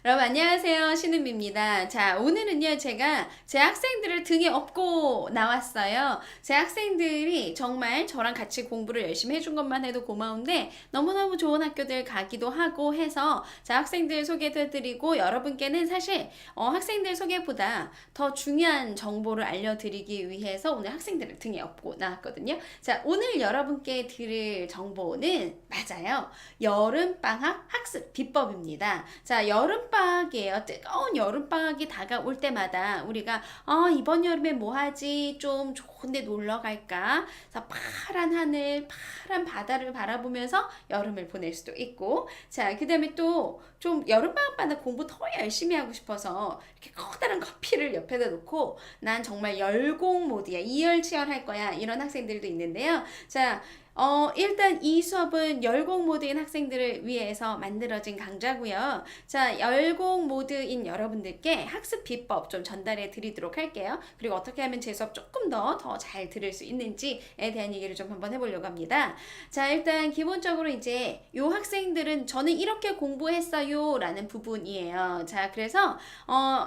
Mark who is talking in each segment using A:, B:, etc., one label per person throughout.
A: 여러분 안녕하세요. 신은미입니다. 자, 오늘은요, 제가 제 학생들을 등에 업고 나왔어요. 제 학생들이 정말 저랑 같이 공부를 열심히 해준 것만 해도 고마운데 너무너무 좋은 학교들 가기도 하고 해서 제 학생들 소개도 해드리고 여러분께는 사실 학생들 소개보다 더 중요한 정보를 알려드리기 위해서 오늘 학생들을 등에 업고 나왔거든요. 자, 오늘 여러분께 드릴 정보는 맞아요. 여름방학 학습 비법입니다. 자, 여름방학이에요. 뜨거운 여름방학이 다가올 때마다 우리가 이번 여름에 뭐 하지? 좀 좋은데 놀러 갈까? 자, 파란 하늘, 파란 바다를 바라보면서 여름을 보낼 수도 있고, 자, 그 다음에 또 좀 여름방학마다 공부 더 열심히 하고 싶어서 이렇게 커다란 커피를 옆에다 놓고 난 정말 열공 모드야. 이열치열할 거야. 이런 학생들도 있는데요. 자, 일단 이 수업은 열공 모드인 학생들을 위해서 만들어진 강좌고요. 자, 열공 모드인 여러분들께 학습 비법 좀 전달해 드리도록 할게요. 그리고 어떻게 하면 제 수업 조금 더 잘 들을 수 있는지에 대한 얘기를 좀 한번 해보려고 합니다. 자, 일단 기본적으로 이제 요 학생들은 저는 이렇게 공부했어요 라는 부분이에요. 자, 그래서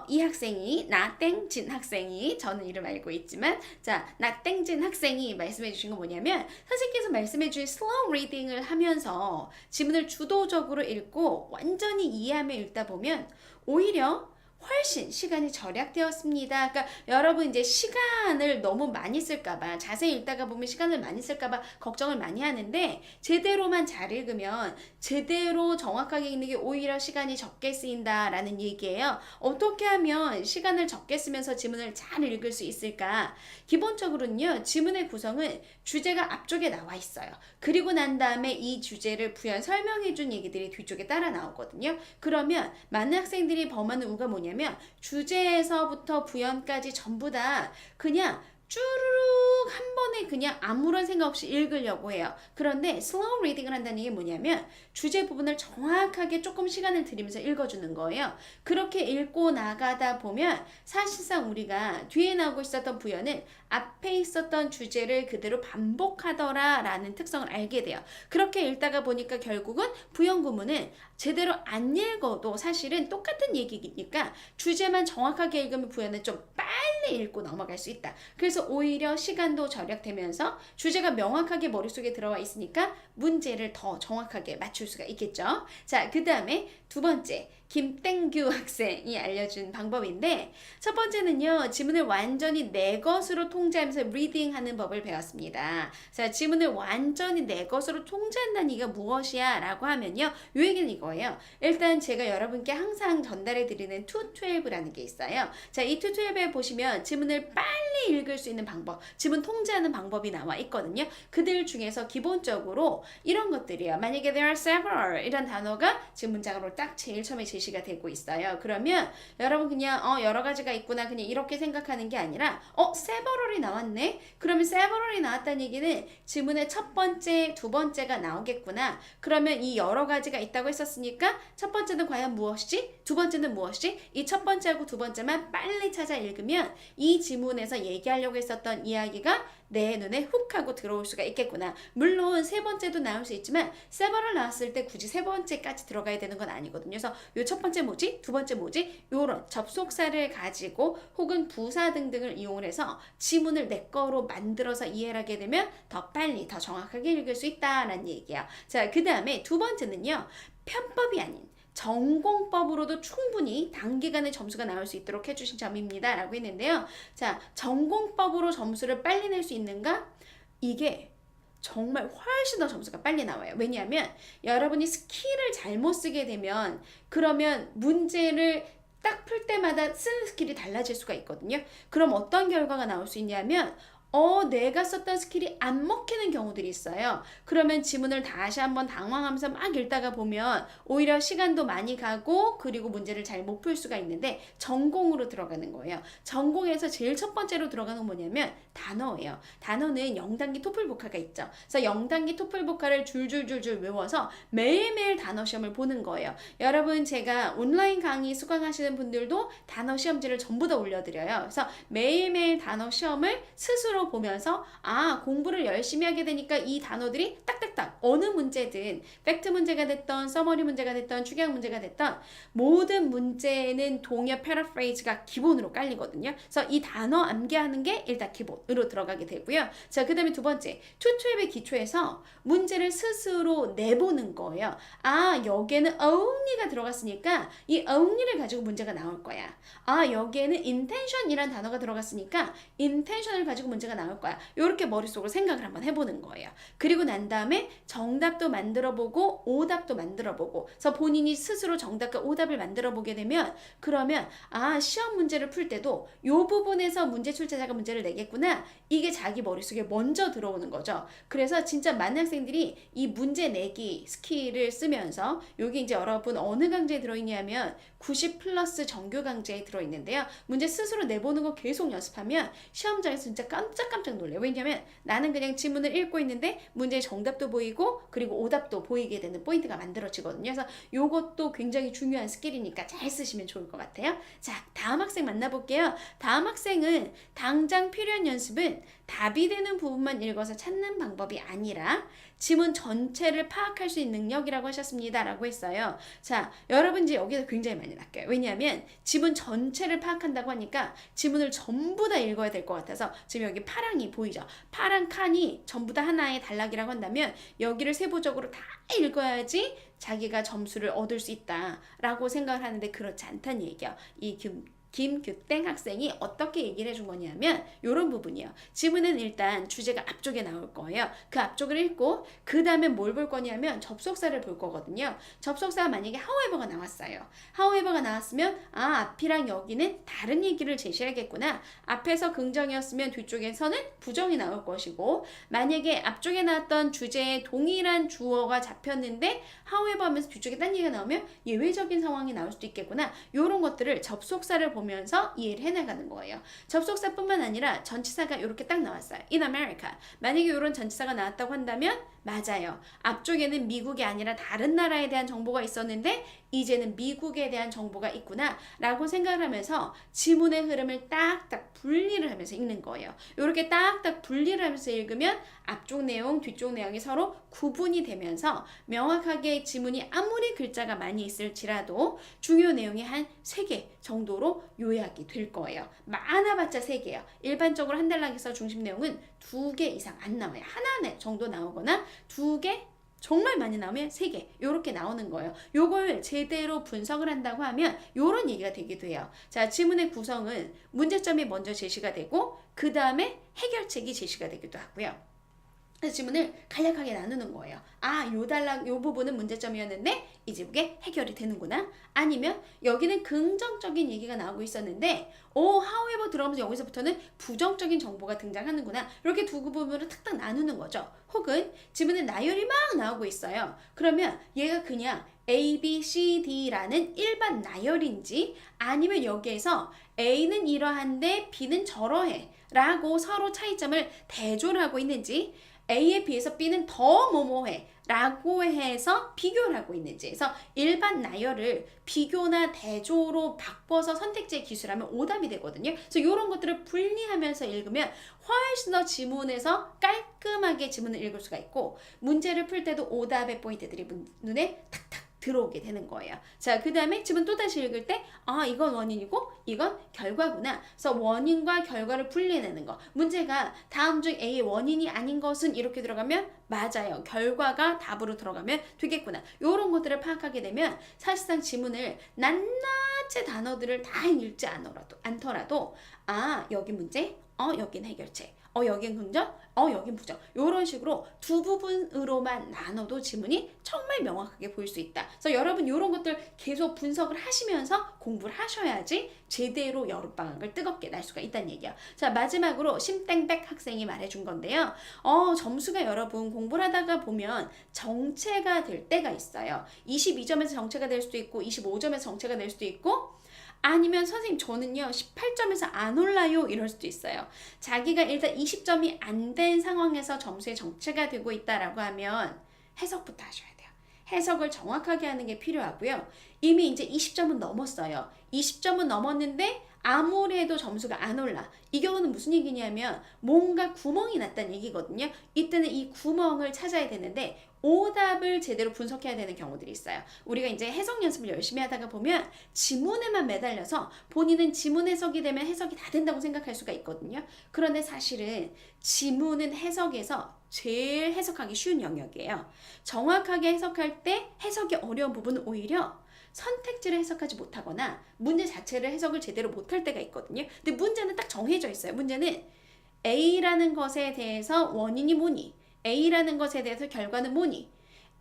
A: 이 학생이 나땡진 학생이 저는 이름 알고 있지만 자, 나땡진 학생이 말씀해 주신 건 뭐냐면 선생님께서 말씀해 주신 슬로우 리딩을 하면서 지문을 주도적으로 읽고 완전히 이해하며 읽다 보면 오히려 훨씬 시간이 절약되었습니다. 그러니까 여러분 이제 시간을 너무 많이 쓸까봐 자세히 읽다가 보면 시간을 많이 쓸까봐 걱정을 많이 하는데 제대로만 잘 읽으면 제대로 정확하게 읽는 게 오히려 시간이 적게 쓰인다라는 얘기예요. 어떻게 하면 시간을 적게 쓰면서 지문을 잘 읽을 수 있을까? 기본적으로는요, 지문의 구성은 주제가 앞쪽에 나와 있어요. 그리고 난 다음에 이 주제를 부연 설명해 준 얘기들이 뒤쪽에 따라 나오거든요. 그러면 많은 학생들이 범하는 우가 뭐냐면 주제에서부터 부연까지 전부 다 그냥 쭈루룩 한 번에 그냥 아무런 생각 없이 읽으려고 해요. 그런데 슬로우 리딩을 한다는 게 뭐냐면 주제 부분을 정확하게 조금 시간을 들이면서 읽어주는 거예요. 그렇게 읽고 나가다 보면 사실상 우리가 뒤에 나오고 있었던 부연은 앞에 있었던 주제를 그대로 반복하더라 라는 특성을 알게 돼요. 그렇게 읽다가 보니까 결국은 부연 구문은 제대로 안 읽어도 사실은 똑같은 얘기니까 주제만 정확하게 읽으면 부연은 좀 빨리 읽고 넘어갈 수 있다. 그래서 오히려 시간도 절약되면서 주제가 명확하게 머릿속에 들어와 있으니까 문제를 더 정확하게 맞출 수가 있겠죠. 자, 그 다음에 두 번째, 김땡규 학생이 알려준 방법인데 첫 번째는요, 지문을 완전히 내 것으로 통제하면서 리딩하는 법을 배웠습니다. 자, 지문을 완전히 내 것으로 통제한다는 얘기가 무엇이야? 라고 하면요, 요 얘기는 이거예요. 일단 제가 여러분께 항상 전달해 드리는 212라는 게 있어요. 자, 이 212에 보시면 지문을 빨리 읽을 수 있는 방법, 지문 통제하는 방법이 나와 있거든요. 그들 중에서 기본적으로 이런 것들이에요. 만약에 there are several 이런 단어가 지금 문장으로 딱 제일 처음에 제시가 되고 있어요. 그러면 여러분 그냥 여러 가지가 있구나 그냥 이렇게 생각하는 게 아니라 several이 나왔네? 그러면 several이 나왔다는 얘기는 지문의 첫 번째, 두 번째가 나오겠구나. 그러면 이 여러 가지가 있다고 했었으니까 첫 번째는 과연 무엇이지? 두 번째는 무엇이지? 이 첫 번째하고 두 번째만 빨리 찾아 읽으면 이 지문에서 얘기하려고 했었던 이야기가 내 눈에 훅 하고 들어올 수가 있겠구나. 물론 세 번째도 나올 수 있지만 several 나왔을 때 굳이 세 번째까지 들어가야 되는 건 아니거든요. 그래서 요 첫 번째 뭐지? 두 번째 뭐지? 요런 접속사를 가지고 혹은 부사 등등을 이용해서 지문을 내 거로 만들어서 이해를 하게 되면 더 빨리 더 정확하게 읽을 수 있다라는 얘기예요. 자, 그 다음에 두 번째는요, 편법이 아닌 전공법으로도 충분히 단기간에 점수가 나올 수 있도록 해주신 점입니다 라고 했는데요. 자, 전공법으로 점수를 빨리 낼 수 있는가? 이게 정말 훨씬 더 점수가 빨리 나와요. 왜냐하면 여러분이 스킬을 잘못 쓰게 되면 그러면 문제를 딱 풀 때마다 쓰는 스킬이 달라질 수가 있거든요. 그럼 어떤 결과가 나올 수 있냐면 내가 썼던 스킬이 안 먹히는 경우들이 있어요. 그러면 지문을 다시 한번 당황하면서 막 읽다가 보면 오히려 시간도 많이 가고 그리고 문제를 잘 못 풀 수가 있는데 전공으로 들어가는 거예요. 전공에서 제일 첫 번째로 들어가는 건 뭐냐면 단어예요. 단어는 0단기 토플 복화가 있죠. 그래서 0단기 토플 복화를 줄줄줄줄 외워서 매일매일 단어 시험을 보는 거예요. 여러분 제가 온라인 강의 수강하시는 분들도 단어 시험지를 전부 다 올려드려요. 그래서 매일매일 단어 시험을 스스로 만들어 보면서 공부를 열심히 하게 되니까 이 단어들이 딱딱딱 어느 문제든 팩트 문제가 됐던 서머리 문제가 됐던 축약 문제가 됐던 모든 문제는 동의 패러프레이즈가 기본으로 깔리거든요. 그래서 이 단어 암기하는 게 일단 기본으로 들어가게 되고요. 자, 그 다음에 두 번째, 투투앱의 기초에서 문제를 스스로 내보는 거예요. 여기에는 only가 들어갔으니까 이 only를 가지고 문제가 나올 거야. 여기에는 intention이란 단어가 들어갔으니까 intention을 가지고 문제가 나올 거야. 이렇게 머릿속으로 생각을 한번 해보는 거예요. 그리고 난 다음에 정답도 만들어보고 오답도 만들어보고, 그래서 본인이 스스로 정답과 오답을 만들어보게 되면, 그러면 시험 문제를 풀 때도 이 부분에서 문제 출제자가 문제를 내겠구나, 이게 자기 머릿속에 먼저 들어오는 거죠. 그래서 진짜 많은 학생들이 이 문제 내기 스킬을 쓰면서, 여기 이제 여러분 어느 강좌에 들어있냐면 90 플러스 정규 강좌에 들어있는데요. 문제 스스로 내보는 거 계속 연습하면 시험장에서 진짜 깜짝깜짝 놀래요. 왜냐면 나는 그냥 지문을 읽고 있는데 문제의 정답도 보이고 그리고 오답도 보이게 되는 포인트가 만들어지거든요. 그래서 이것도 굉장히 중요한 스킬이니까 잘 쓰시면 좋을 것 같아요. 자, 다음 학생 만나볼게요. 다음 학생은 당장 필요한 연습은 답이 되는 부분만 읽어서 찾는 방법이 아니라 지문 전체를 파악할 수 있는 능력이라고 하셨습니다. 라고 했어요. 자, 여러분 이제 여기서 굉장히 많이 낚여요. 왜냐하면 지문 전체를 파악한다고 하니까 지문을 전부 다 읽어야 될 것 같아서, 지금 여기 파랑이 보이죠? 파랑 칸이 전부 다 하나의 단락이라고 한다면 여기를 세부적으로 다 읽어야지 자기가 점수를 얻을 수 있다라고 생각을 하는데 그렇지 않다는 얘기예요. 이 김규땡 학생이 어떻게 얘기를 해준 거냐면 이런 부분이에요. 지문은 일단 주제가 앞쪽에 나올 거예요. 그 앞쪽을 읽고 그 다음에 뭘 볼 거냐면 접속사를 볼 거거든요. 접속사가 만약에 however가 나왔어요. however가 나왔으면 앞이랑 여기는 다른 얘기를 제시하겠구나. 앞에서 긍정이었으면 뒤쪽에서는 부정이 나올 것이고, 만약에 앞쪽에 나왔던 주제에 동일한 주어가 잡혔는데 however 하면서 뒤쪽에 딴 얘기가 나오면 예외적인 상황이 나올 수도 있겠구나. 이런 것들을 접속사를 보면서 이해를 해나가는 거예요. 접속사뿐만 아니라 전치사가 이렇게 딱 나왔어요. In America. 만약에 이런 전치사가 나왔다고 한다면 맞아요. 앞쪽에는 미국이 아니라 다른 나라에 대한 정보가 있었는데 이제는 미국에 대한 정보가 있구나 라고 생각을 하면서 지문의 흐름을 딱딱 분리를 하면서 읽는 거예요. 이렇게 딱딱 분리를 하면서 읽으면 앞쪽 내용, 뒤쪽 내용이 서로 구분이 되면서 명확하게 지문이 아무리 글자가 많이 있을지라도 중요 내용이 한 3개 정도로 요약이 될 거예요. 많아봤자 3개요. 일반적으로 한 단락에서 중심 내용은 2개 이상 안 나와요. 하나 정도 나오거나 2개, 정말 많이 나오면 3개 이렇게 나오는 거예요. 요걸 제대로 분석을 한다고 하면 이런 얘기가 되기도 해요. 자, 지문의 구성은 문제점이 먼저 제시가 되고 그 다음에 해결책이 제시가 되기도 하고요. 그래서 지문을 간략하게 나누는 거예요. 요 단락, 요 부분은 문제점이었는데 이제 이게 해결이 되는구나. 아니면 여기는 긍정적인 얘기가 나오고 있었는데 however 들어가면서 여기서부터는 부정적인 정보가 등장하는구나. 이렇게 두 부분으로 탁탁 나누는 거죠. 혹은 지문에 나열이 막 나오고 있어요. 그러면 얘가 그냥 A, B, C, D라는 일반 나열인지 아니면 여기에서 A는 이러한데 B는 저러해 라고 서로 차이점을 대조를 하고 있는지, A에 비해서 B는 더 뭐뭐해 라고 해서 비교를 하고 있는지, 그래서 일반 나열을 비교나 대조로 바꿔서 선택지의 기술하면 오답이 되거든요. 그래서 이런 것들을 분리하면서 읽으면 훨씬 더 지문에서 깔끔하게 지문을 읽을 수가 있고, 문제를 풀 때도 오답의 포인트들이 눈에 탁탁 들어오게 되는 거예요. 자, 그 다음에 지문 또 다시 읽을 때 이건 원인이고 이건 결과구나. 그래서 원인과 결과를 분리해내는 거. 문제가 다음 중 A의 원인이 아닌 것은 이렇게 들어가면 맞아요. 결과가 답으로 들어가면 되겠구나. 이런 것들을 파악하게 되면 사실상 지문을 낱낱이 단어들을 다 읽지 않더라도 여기 문제, 여긴 해결책, 여긴 긍정, 여긴 부정, 이런 식으로 두 부분으로만 나눠도 지문이 정말 명확하게 보일 수 있다. 그래서 여러분 이런 것들 계속 분석을 하시면서 공부를 하셔야지 제대로 여름방학을 뜨겁게 날 수가 있다는 얘기야. 자, 마지막으로 심땡백 학생이 말해준 건데요. 점수가 여러분 공부를 하다가 보면 정체가 될 때가 있어요. 22점에서 정체가 될 수도 있고 25점에서 정체가 될 수도 있고, 아니면 선생님 저는요 18점에서 안 올라요 이럴 수도 있어요. 자기가 일단 20점이 안 된 상황에서 점수에 정체가 되고 있다라고 하면 해석부터 하셔야 돼요. 해석을 정확하게 하는 게 필요하고요. 이미 이제 20점은 넘었어요. 20점은 넘었는데 아무리 해도 점수가 안 올라. 이 경우는 무슨 얘기냐면 뭔가 구멍이 났다는 얘기거든요. 이때는 이 구멍을 찾아야 되는데 오답을 제대로 분석해야 되는 경우들이 있어요. 우리가 이제 해석 연습을 열심히 하다가 보면 지문에만 매달려서 본인은 지문 해석이 되면 해석이 다 된다고 생각할 수가 있거든요. 그런데 사실은 지문은 해석에서 제일 해석하기 쉬운 영역이에요. 정확하게 해석할 때 해석이 어려운 부분은 오히려 선택지를 해석하지 못하거나 문제 자체를 해석을 제대로 못할 때가 있거든요. 근데 문제는 딱 정해져 있어요. 문제는 A라는 것에 대해서 원인이 뭐니? A라는 것에 대해서 결과는 뭐니?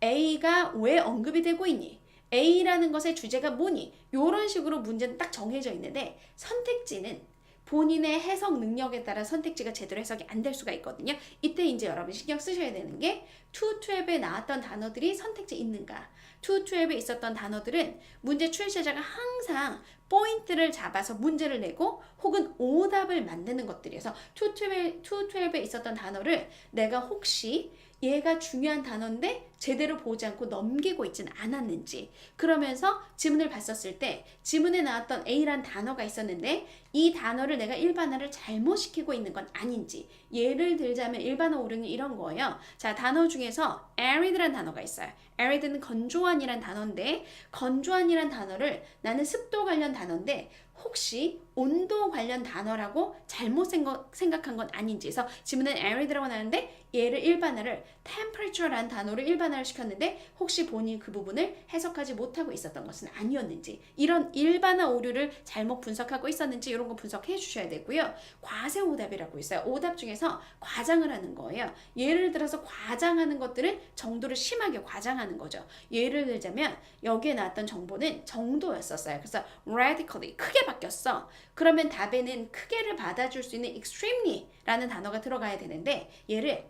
A: A가 왜 언급이 되고 있니? A라는 것의 주제가 뭐니? 이런 식으로 문제는 딱 정해져 있는데 선택지는 본인의 해석 능력에 따라 선택지가 제대로 해석이 안 될 수가 있거든요. 이때 이제 여러분 신경 쓰셔야 되는 게 212에 나왔던 단어들이 선택지 있는가? 212에 있었던 단어들은 문제 출제자가 항상 포인트를 잡아서 문제를 내고 혹은 오답을 만드는 것들이어서 212에 있었던 단어를 내가 혹시 얘가 중요한 단어인데 제대로 보지 않고 넘기고 있지는 않았는지, 그러면서 지문을 봤었을 때 지문에 나왔던 A란 단어가 있었는데 이 단어를 내가 일반화를 잘못 시키고 있는 건 아닌지. 예를 들자면 일반화 오류는 이런 거예요. 자, 단어 중에서 arid란 단어가 있어요. arid는 건조한이란 단어인데 건조한이란 단어를 나는 습도 관련 단어인데 혹시 온도 관련 단어라고 잘못 생각한 건 아닌지 해서 지문은 arid라고 나왔는데 얘를 일반화를 temperature라는 단어로 일반화를 시켰는데 혹시 본인이 그 부분을 해석하지 못하고 있었던 것은 아니었는지, 이런 일반화 오류를 잘못 분석하고 있었는지 이런 거 분석해 주셔야 되고요. 과세 오답이라고 있어요. 오답 중에서 과장을 하는 거예요. 예를 들어서 과장하는 것들은 정도를 심하게 과장하는 거죠. 예를 들자면 여기에 나왔던 정보는 정도였었어요. 그래서 radically 크게 바뀌었어. 그러면 답에는 크게를 받아줄 수 있는 extremely 라는 단어가 들어가야 되는데 얘를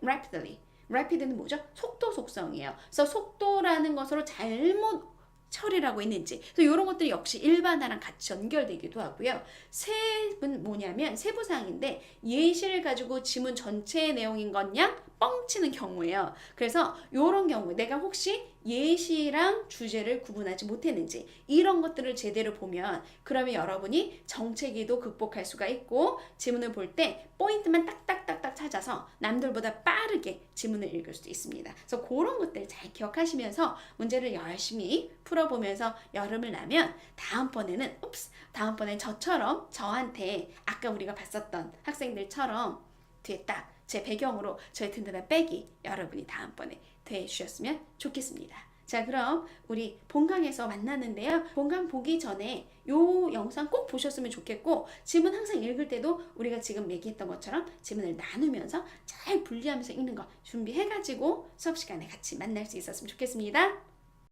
A: rapid는 뭐죠? 속도 속성이에요. 그래서 속도라는 것으로 잘못 처리를 하고 있는지, 그래서 이런 것들이 역시 일반화랑 같이 연결되기도 하고요. 세분 뭐냐면 세부사항인데 예시를 가지고 지문 전체의 내용인 거냐 뻥치는 경우예요. 그래서 이런 경우 내가 혹시 예시랑 주제를 구분하지 못했는지 이런 것들을 제대로 보면 그러면 여러분이 정체기도 극복할 수가 있고 지문을 볼 때 포인트만 딱딱딱딱 찾아서 남들보다 빠르게 지문을 읽을 수도 있습니다. 그래서 그런 것들 잘 기억하시면서 문제를 열심히 풀어보면서 여름을 나면 다음번엔 저처럼 저한테 아까 우리가 봤었던 학생들처럼 뒤에 딱 제 배경으로 저의 든든한 백이 여러분이 다음번에 되어주셨으면 좋겠습니다. 자, 그럼 우리 본강에서 만나는데요. 본강 보기 전에 요 영상 꼭 보셨으면 좋겠고 지문 항상 읽을 때도 우리가 지금 얘기했던 것처럼 지문을 나누면서 잘 분리하면서 읽는 거 준비해가지고 수업 시간에 같이 만날 수 있었으면 좋겠습니다.